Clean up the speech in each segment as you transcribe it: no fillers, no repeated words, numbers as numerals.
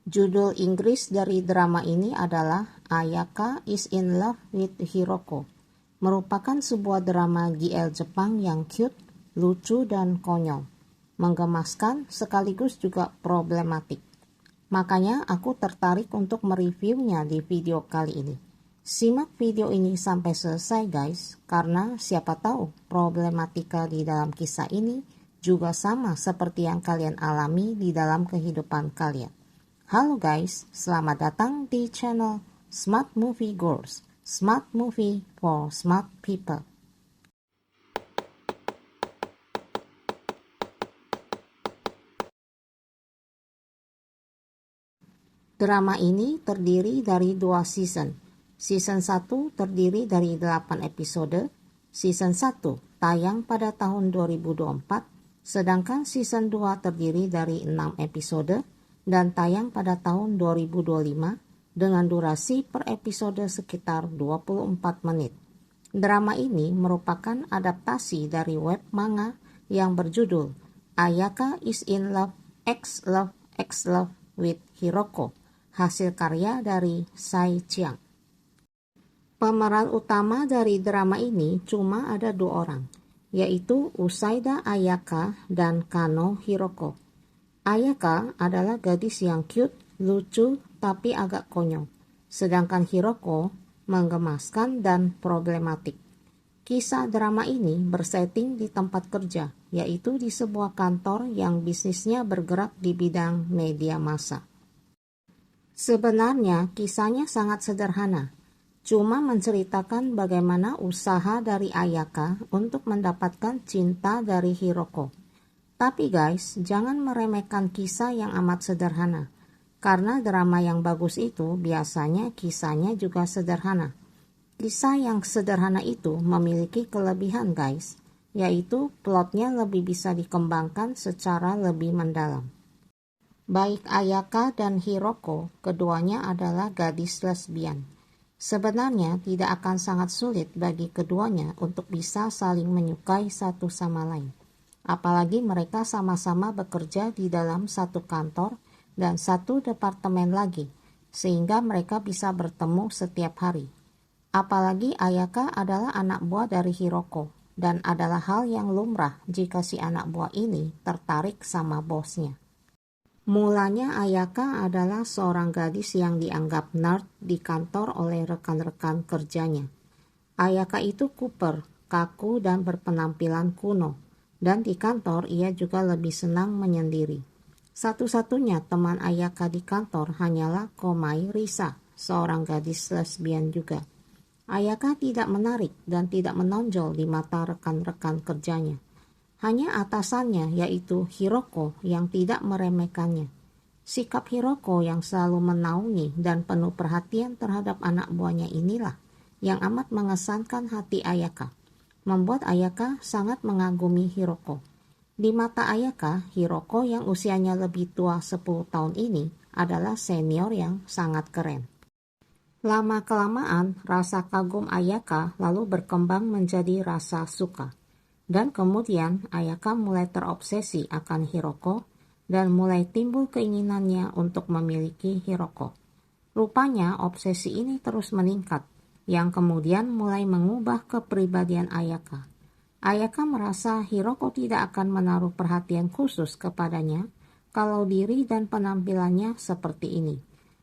Judul Inggris dari drama ini adalah Ayaka is in Love with Hiroko. Merupakan sebuah drama GL Jepang yang cute, lucu, dan konyol. Menggemaskan sekaligus juga problematik. Makanya aku tertarik untuk mereviewnya di video kali ini. Simak video ini sampai selesai guys, karena siapa tahu problematika di dalam kisah ini juga sama seperti yang kalian alami di dalam kehidupan kalian. Halo guys, selamat datang di channel Smart Movie Girls, Smart Movie for Smart People. Drama ini terdiri dari 2 season. Season 1 terdiri dari 8 episode. Season 1 tayang pada tahun 2024, sedangkan season 2 terdiri dari 6 episode dan tayang pada tahun 2025 dengan durasi per episode sekitar 24 menit. Drama ini merupakan adaptasi dari web manga yang berjudul Ayaka is in Love X Love X Love with Hiroko, hasil karya dari Sai Chiang. Pemeran utama dari drama ini cuma ada 2 orang, yaitu Usaida Ayaka dan Kano Hiroko. Ayaka adalah gadis yang cute, lucu, tapi agak konyol. Sedangkan Hiroko menggemaskan dan problematik. Kisah drama ini bersetting di tempat kerja, yaitu di sebuah kantor yang bisnisnya bergerak di bidang media massa. Sebenarnya kisahnya sangat sederhana, cuma menceritakan bagaimana usaha dari Ayaka untuk mendapatkan cinta dari Hiroko. Tapi guys, jangan meremehkan kisah yang amat sederhana, karena drama yang bagus itu biasanya kisahnya juga sederhana. Kisah yang sederhana itu memiliki kelebihan guys, yaitu plotnya lebih bisa dikembangkan secara lebih mendalam. Baik Ayaka dan Hiroko, keduanya adalah gadis lesbian. Sebenarnya tidak akan sangat sulit bagi keduanya untuk bisa saling menyukai satu sama lain. Apalagi mereka sama-sama bekerja di dalam satu kantor dan satu departemen lagi, sehingga mereka bisa bertemu setiap hari. Apalagi Ayaka adalah anak buah dari Hiroko, dan adalah hal yang lumrah jika si anak buah ini tertarik sama bosnya. Mulanya Ayaka adalah seorang gadis yang dianggap nerd di kantor oleh rekan-rekan kerjanya. Ayaka itu kuper, kaku, dan berpenampilan kuno. Dan di kantor ia juga lebih senang menyendiri. Satu-satunya teman Ayaka di kantor hanyalah Komai Risa, seorang gadis lesbian juga. Ayaka tidak menarik dan tidak menonjol di mata rekan-rekan kerjanya. Hanya atasannya, yaitu Hiroko, yang tidak meremehkannya. Sikap Hiroko yang selalu menaungi dan penuh perhatian terhadap anak buahnya inilah yang amat mengesankan hati Ayaka, membuat Ayaka sangat mengagumi Hiroko. Di mata Ayaka, Hiroko yang usianya lebih tua 10 tahun ini adalah senior yang sangat keren. Lama-kelamaan, rasa kagum Ayaka lalu berkembang menjadi rasa suka. Dan kemudian Ayaka mulai terobsesi akan Hiroko dan mulai timbul keinginannya untuk memiliki Hiroko. Rupanya obsesi ini terus meningkat, yang kemudian mulai mengubah kepribadian Ayaka. Ayaka merasa Hiroko tidak akan menaruh perhatian khusus kepadanya kalau diri dan penampilannya seperti ini.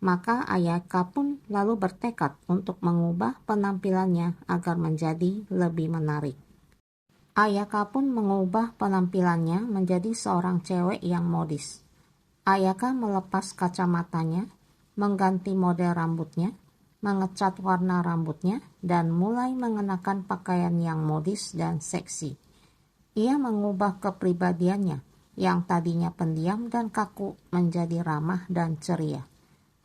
Maka Ayaka pun lalu bertekad untuk mengubah penampilannya agar menjadi lebih menarik. Ayaka pun mengubah penampilannya menjadi seorang cewek yang modis. Ayaka melepas kacamatanya, mengganti model rambutnya, mengecat warna rambutnya, dan mulai mengenakan pakaian yang modis dan seksi. Ia mengubah kepribadiannya yang tadinya pendiam dan kaku menjadi ramah dan ceria.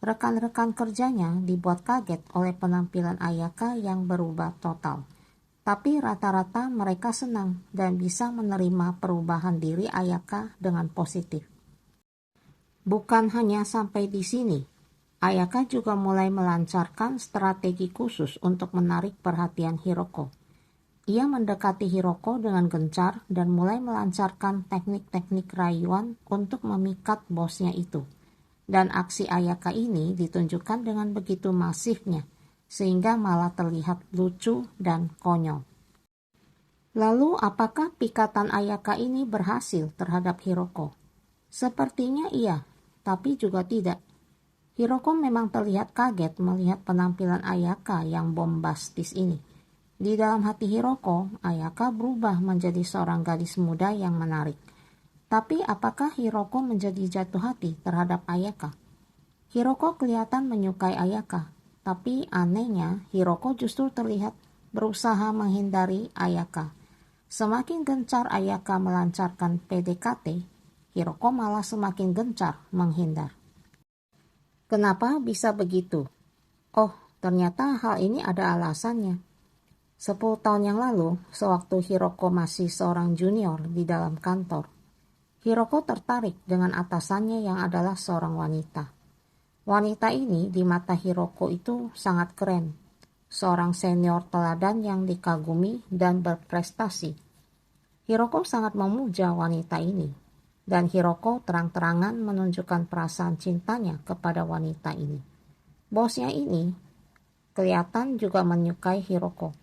Rekan-rekan kerjanya dibuat kaget oleh penampilan Ayaka yang berubah total. Tapi rata-rata mereka senang dan bisa menerima perubahan diri Ayaka dengan positif. Bukan hanya sampai di sini, Ayaka juga mulai melancarkan strategi khusus untuk menarik perhatian Hiroko. Ia mendekati Hiroko dengan gencar dan mulai melancarkan teknik-teknik rayuan untuk memikat bosnya itu. Dan aksi Ayaka ini ditunjukkan dengan begitu masifnya, sehingga malah terlihat lucu dan konyol. Lalu apakah pikatan Ayaka ini berhasil terhadap Hiroko? Sepertinya iya, tapi juga tidak. Hiroko memang terlihat kaget melihat penampilan Ayaka yang bombastis ini. Di dalam hati Hiroko, Ayaka berubah menjadi seorang gadis muda yang menarik. Tapi apakah Hiroko menjadi jatuh hati terhadap Ayaka? Hiroko kelihatan menyukai Ayaka, tapi anehnya Hiroko justru terlihat berusaha menghindari Ayaka. Semakin gencar Ayaka melancarkan PDKT, Hiroko malah semakin gencar menghindar. Kenapa bisa begitu? Oh, ternyata hal ini ada alasannya. 10 tahun yang lalu, sewaktu Hiroko masih seorang junior di dalam kantor, Hiroko tertarik dengan atasannya yang adalah seorang wanita. Wanita ini di mata Hiroko itu sangat keren, seorang senior teladan yang dikagumi dan berprestasi. Hiroko sangat memuja wanita ini, dan Hiroko terang-terangan menunjukkan perasaan cintanya kepada wanita ini. Bosnya ini kelihatan juga menyukai Hiroko.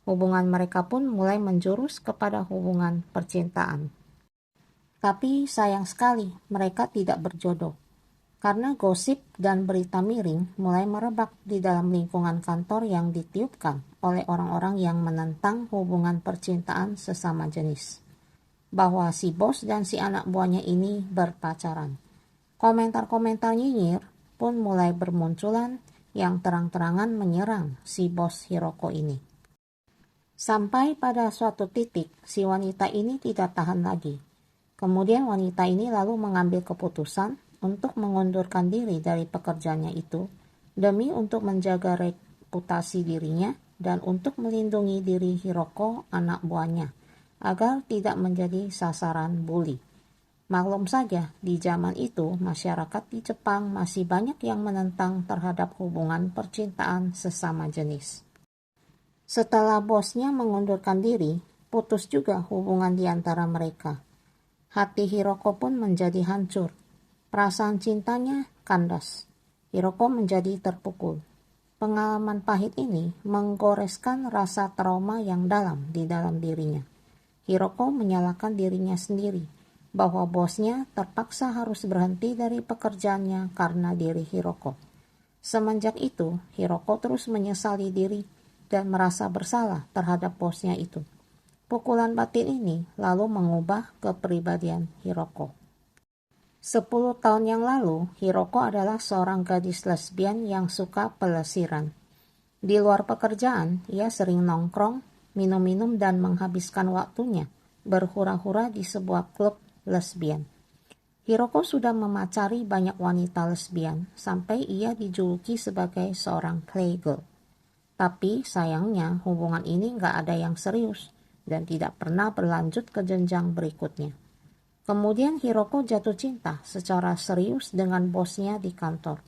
Hubungan mereka pun mulai menjurus kepada hubungan percintaan. Tapi sayang sekali mereka tidak berjodoh, karena gosip dan berita miring mulai merebak di dalam lingkungan kantor yang ditiupkan oleh orang-orang yang menentang hubungan percintaan sesama jenis, bahwa si bos dan si anak buahnya ini berpacaran. Komentar-komentar nyinyir pun mulai bermunculan yang terang-terangan menyerang si bos Hiroko ini. Sampai pada suatu titik, si wanita ini tidak tahan lagi. Kemudian wanita ini lalu mengambil keputusan untuk mengundurkan diri dari pekerjaannya itu demi untuk menjaga reputasi dirinya dan untuk melindungi diri Hiroko, anak buahnya, agar tidak menjadi sasaran bully. Maklum saja, di zaman itu masyarakat di Jepang masih banyak yang menentang terhadap hubungan percintaan sesama jenis. Setelah bosnya mengundurkan diri, putus juga hubungan di antara mereka. Hati Hiroko pun menjadi hancur. Perasaan cintanya kandas. Hiroko menjadi terpukul. Pengalaman pahit ini menggoreskan rasa trauma yang dalam di dalam dirinya. Hiroko menyalahkan dirinya sendiri, bahwa bosnya terpaksa harus berhenti dari pekerjaannya karena diri Hiroko. Semenjak itu, Hiroko terus menyesali diri dan merasa bersalah terhadap bosnya itu. Pukulan batin ini lalu mengubah kepribadian Hiroko. 10 tahun yang lalu, Hiroko adalah seorang gadis lesbian yang suka pelesiran. Di luar pekerjaan, ia sering nongkrong, minum-minum dan menghabiskan waktunya berhura-hura di sebuah klub lesbian. Hiroko sudah memacari banyak wanita lesbian sampai ia dijuluki sebagai seorang playgirl. Tapi sayangnya hubungan ini nggak ada yang serius dan tidak pernah berlanjut ke jenjang berikutnya. Kemudian Hiroko jatuh cinta secara serius dengan bosnya di kantor.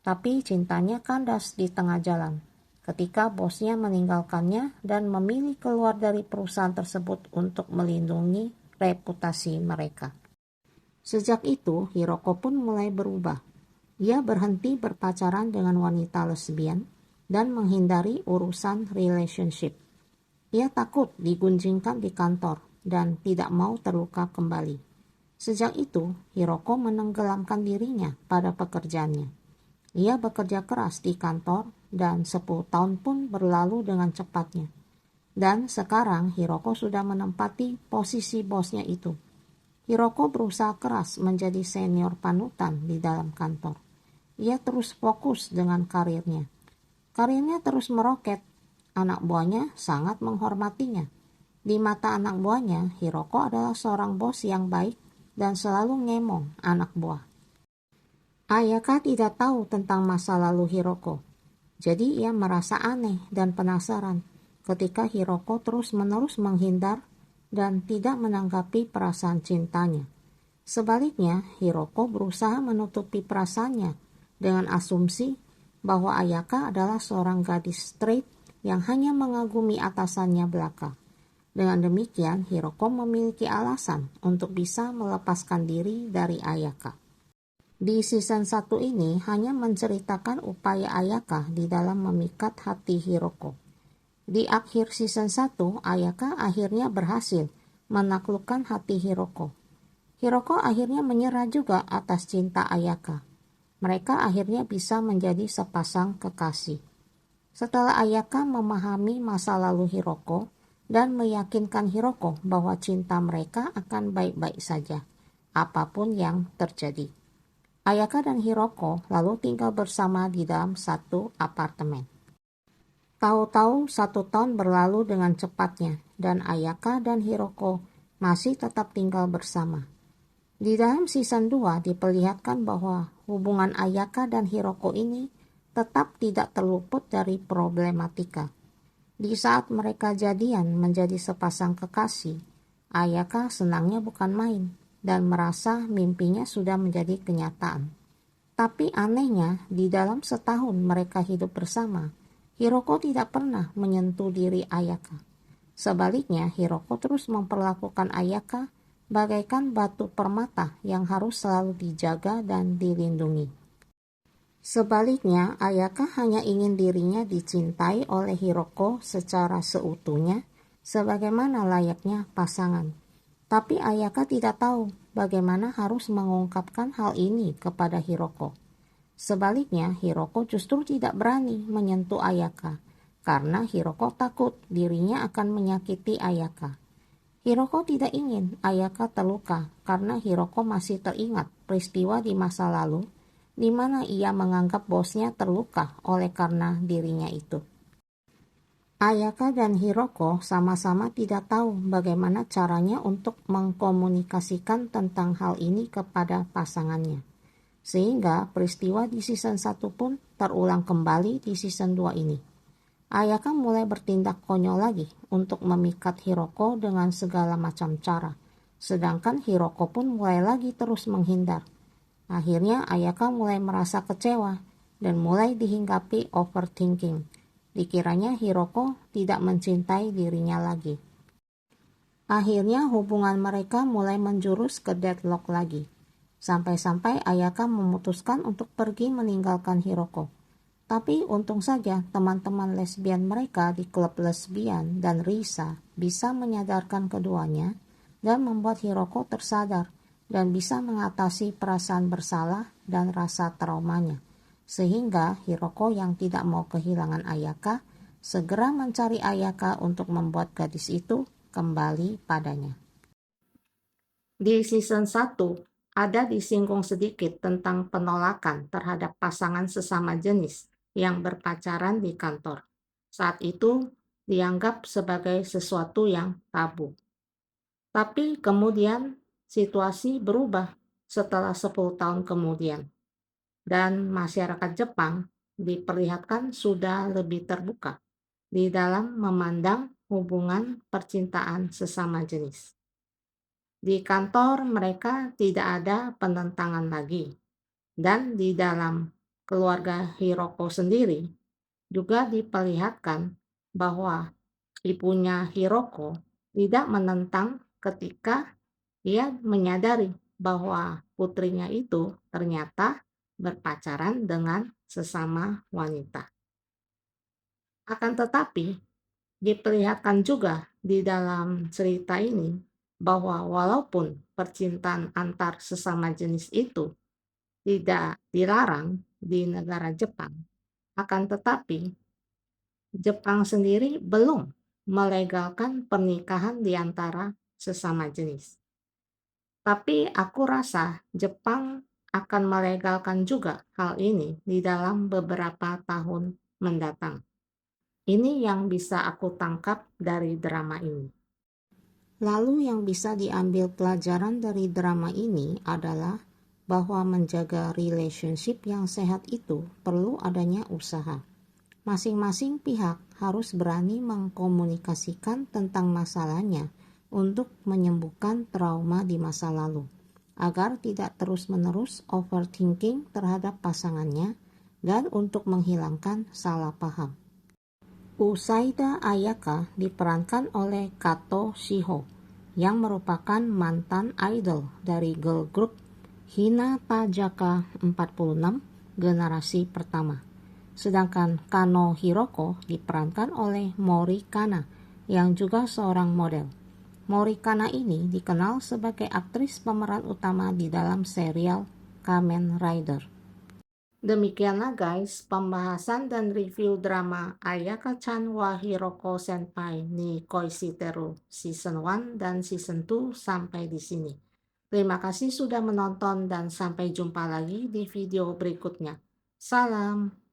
Tapi cintanya kandas di tengah jalan ketika bosnya meninggalkannya dan memilih keluar dari perusahaan tersebut untuk melindungi reputasi mereka. Sejak itu Hiroko pun mulai berubah. Ia berhenti berpacaran dengan wanita lesbian dan menghindari urusan relationship. Ia takut digunjingkan di kantor dan tidak mau terluka kembali. Sejak itu, Hiroko menenggelamkan dirinya pada pekerjaannya. Ia bekerja keras di kantor dan 10 tahun pun berlalu dengan cepatnya. Dan sekarang Hiroko sudah menempati posisi bosnya itu. Hiroko berusaha keras menjadi senior panutan di dalam kantor. Ia terus fokus dengan karirnya. Karirnya terus meroket. Anak buahnya sangat menghormatinya. Di mata anak buahnya, Hiroko adalah seorang bos yang baik dan selalu ngemong anak buah. Ayaka tidak tahu tentang masa lalu Hiroko. Jadi ia merasa aneh dan penasaran ketika Hiroko terus-menerus menghindar dan tidak menanggapi perasaan cintanya. Sebaliknya, Hiroko berusaha menutupi perasaannya dengan asumsi bahwa Ayaka adalah seorang gadis straight yang hanya mengagumi atasannya belaka. Dengan demikian, Hiroko memiliki alasan untuk bisa melepaskan diri dari Ayaka. Di season 1 ini hanya menceritakan upaya Ayaka di dalam memikat hati Hiroko. Di akhir season 1, Ayaka akhirnya berhasil menaklukkan hati Hiroko. Hiroko akhirnya menyerah juga atas cinta Ayaka. Mereka akhirnya bisa menjadi sepasang kekasih. Setelah Ayaka memahami masa lalu Hiroko dan meyakinkan Hiroko bahwa cinta mereka akan baik-baik saja, apapun yang terjadi. Ayaka dan Hiroko lalu tinggal bersama di dalam satu apartemen. Tahu-tahu 1 tahun berlalu dengan cepatnya dan Ayaka dan Hiroko masih tetap tinggal bersama. Di dalam season 2 diperlihatkan bahwa hubungan Ayaka dan Hiroko ini tetap tidak terluput dari problematika. Di saat mereka jadian menjadi sepasang kekasih, Ayaka senangnya bukan main dan merasa mimpinya sudah menjadi kenyataan. Tapi anehnya, di dalam setahun mereka hidup bersama, Hiroko tidak pernah menyentuh diri Ayaka. Sebaliknya, Hiroko terus memperlakukan Ayaka bagaikan batu permata yang harus selalu dijaga dan dilindungi. Sebaliknya, Ayaka hanya ingin dirinya dicintai oleh Hiroko secara seutuhnya, sebagaimana layaknya pasangan. Tapi Ayaka tidak tahu bagaimana harus mengungkapkan hal ini kepada Hiroko. Sebaliknya, Hiroko justru tidak berani menyentuh Ayaka, karena Hiroko takut dirinya akan menyakiti Ayaka. Hiroko tidak ingin Ayaka terluka karena Hiroko masih teringat peristiwa di masa lalu di mana ia menganggap bosnya terluka oleh karena dirinya itu. Ayaka dan Hiroko sama-sama tidak tahu bagaimana caranya untuk mengkomunikasikan tentang hal ini kepada pasangannya. Sehingga peristiwa di season 1 pun terulang kembali di season 2 ini. Ayaka mulai bertindak konyol lagi untuk memikat Hiroko dengan segala macam cara. Sedangkan Hiroko pun mulai lagi terus menghindar. Akhirnya Ayaka mulai merasa kecewa dan mulai dihinggapi overthinking. Dikiranya Hiroko tidak mencintai dirinya lagi. Akhirnya hubungan mereka mulai menjurus ke deadlock lagi. Sampai-sampai Ayaka memutuskan untuk pergi meninggalkan Hiroko. Tapi untung saja teman-teman lesbian mereka di klub lesbian dan Risa bisa menyadarkan keduanya dan membuat Hiroko tersadar dan bisa mengatasi perasaan bersalah dan rasa traumanya. Sehingga Hiroko yang tidak mau kehilangan Ayaka segera mencari Ayaka untuk membuat gadis itu kembali padanya. Di season 1 ada disinggung sedikit tentang penolakan terhadap pasangan sesama jenis yang berpacaran di kantor. Saat itu dianggap sebagai sesuatu yang tabu. Tapi kemudian situasi berubah setelah 10 tahun kemudian. Dan masyarakat Jepang diperlihatkan sudah lebih terbuka di dalam memandang hubungan percintaan sesama jenis. Di kantor mereka tidak ada penentangan lagi. Dan di dalam keluarga Hiroko sendiri juga diperlihatkan bahwa ibunya Hiroko tidak menentang ketika ia menyadari bahwa putrinya itu ternyata berpacaran dengan sesama wanita. Akan tetapi, diperlihatkan juga di dalam cerita ini bahwa walaupun percintaan antar sesama jenis itu tidak dilarang di negara Jepang, akan tetapi Jepang sendiri belum melegalkan pernikahan di antara sesama jenis. Tapi aku rasa Jepang akan melegalkan juga hal ini di dalam beberapa tahun mendatang. Ini yang bisa aku tangkap dari drama ini. Lalu yang bisa diambil pelajaran dari drama ini adalah bahwa menjaga relationship yang sehat itu perlu adanya usaha. Masing-masing pihak harus berani mengkomunikasikan tentang masalahnya untuk menyembuhkan trauma di masa lalu, agar tidak terus-menerus overthinking terhadap pasangannya dan untuk menghilangkan salah paham. Usaida Ayaka diperankan oleh Kato Shiho yang merupakan mantan idol dari girl group Hinata Jaka 46, generasi pertama. Sedangkan Kano Hiroko diperankan oleh Mori Kana, yang juga seorang model. Mori Kana ini dikenal sebagai aktris pemeran utama di dalam serial Kamen Rider. Demikianlah guys, pembahasan dan review drama Ayaka-chan wa Hiroko Senpai ni Koishiteru Season 1 dan Season 2 sampai di sini. Terima kasih sudah menonton dan sampai jumpa lagi di video berikutnya. Salam!